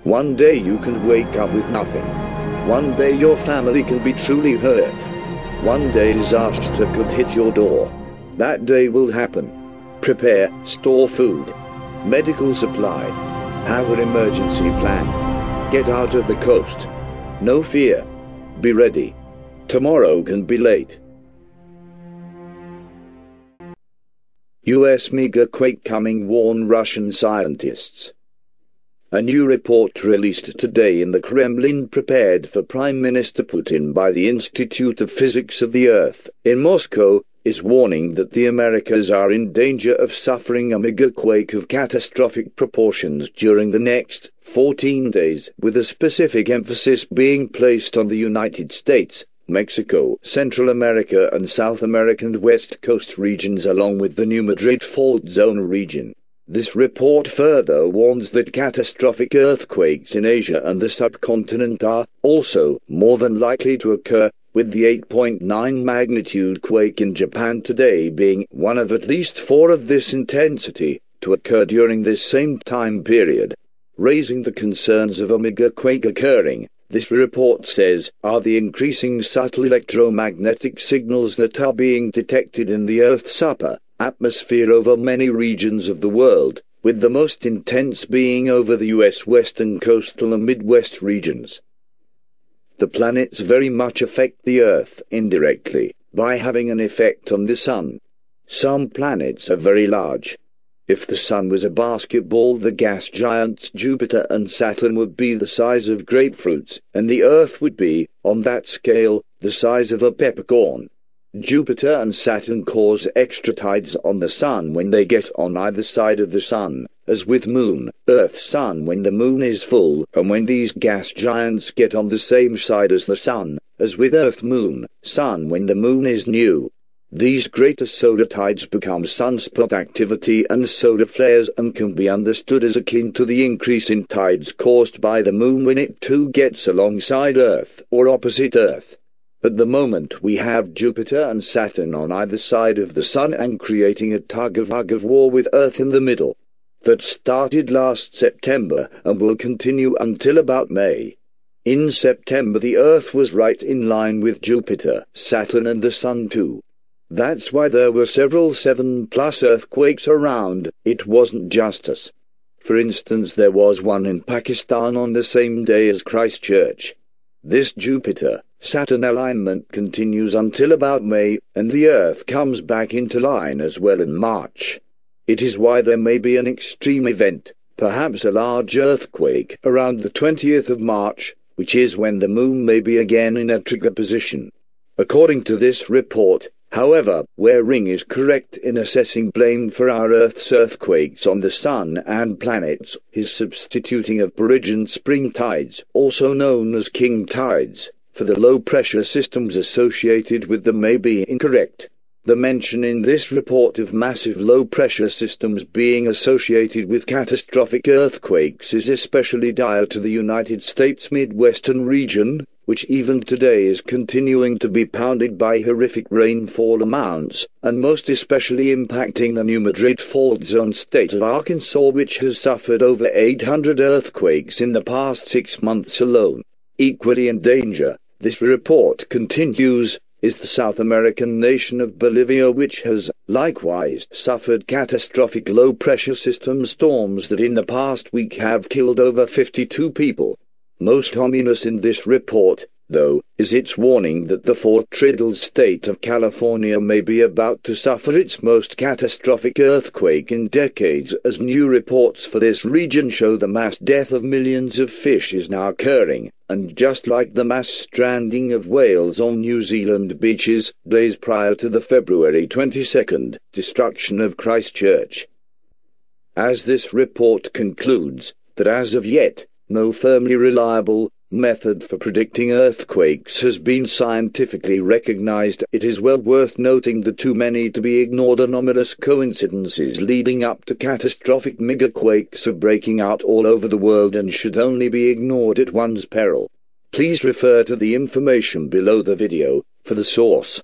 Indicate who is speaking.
Speaker 1: One day you can wake up with nothing. One day your family can be truly hurt. One day disaster could hit your door. That day will happen. Prepare, store food, medical supply, have an emergency plan. Get out of the coast. No fear. Be ready. Tomorrow can be late. US mega quake coming, warn Russian scientists. A new report released today in the Kremlin, prepared for Prime Minister Putin by the Institute of Physics of the Earth in Moscow, is warning that the Americas are in danger of suffering a megaquake of catastrophic proportions during the next 14 days, with a specific emphasis being placed on the United States, Mexico, Central America and South American West Coast regions, along with the New Madrid Fault Zone region. This report further warns that catastrophic earthquakes in Asia and the subcontinent are also more than likely to occur, with the 8.9 magnitude quake in Japan today being one of at least 4 of this intensity to occur during this same time period. Raising the concerns of a megaquake occurring, this report says, are the increasing subtle electromagnetic signals that are being detected in the Earth's upper atmosphere over many regions of the world, with the most intense being over the US western coastal and Midwest regions. The planets very much affect the Earth indirectly, by having an effect on the Sun. Some planets are very large. If the Sun was a basketball, the gas giants Jupiter and Saturn would be the size of grapefruits, and the Earth would be, on that scale, the size of a peppercorn. Jupiter and Saturn cause extra tides on the Sun when they get on either side of the Sun, as with Moon, Earth, Sun when the Moon is full, and when these gas giants get on the same side as the Sun, as with Earth, Moon, Sun when the Moon is new. These greater solar tides become sunspot activity and solar flares, and can be understood as akin to the increase in tides caused by the Moon when it too gets alongside Earth or opposite Earth. At the moment we have Jupiter and Saturn on either side of the Sun and creating a tug-of-war with Earth in the middle. That started last September and will continue until about May. In September the Earth was right in line with Jupiter, Saturn and the Sun too. That's why there were several 7+ earthquakes around. It wasn't just us. For instance, there was one in Pakistan on the same day as Christchurch. This Jupiter-Saturn alignment continues until about May, and the Earth comes back into line as well in March. It is why there may be an extreme event, perhaps a large earthquake, around the 20th of March, which is when the Moon may be again in a trigger position. According to this report, however, Waring is correct in assessing blame for our Earth's earthquakes on the Sun and planets, his substituting of peregrine spring tides, also known as king tides, for the low-pressure systems associated with them may be incorrect. The mention in this report of massive low-pressure systems being associated with catastrophic earthquakes is especially dire to the United States Midwestern region, which even today is continuing to be pounded by horrific rainfall amounts, and most especially impacting the New Madrid Fault Zone state of Arkansas, which has suffered over 800 earthquakes in the past 6 months alone. Equally in danger, this report continues, is the South American nation of Bolivia, which has, likewise, suffered catastrophic low-pressure system storms that in the past week have killed over 52 people. Most ominous in this report, though, is its warning that the Fort-riddled state of California may be about to suffer its most catastrophic earthquake in decades, as new reports for this region show the mass death of millions of fish is now occurring, and just like the mass stranding of whales on New Zealand beaches days prior to the February 22nd destruction of Christchurch. As this report concludes, that as of yet, no firmly reliable method for predicting earthquakes has been scientifically recognized, it is well worth noting the too many to be ignored anomalous coincidences leading up to catastrophic megaquakes are breaking out all over the world and should only be ignored at one's peril. Please refer to the information below the video for the source.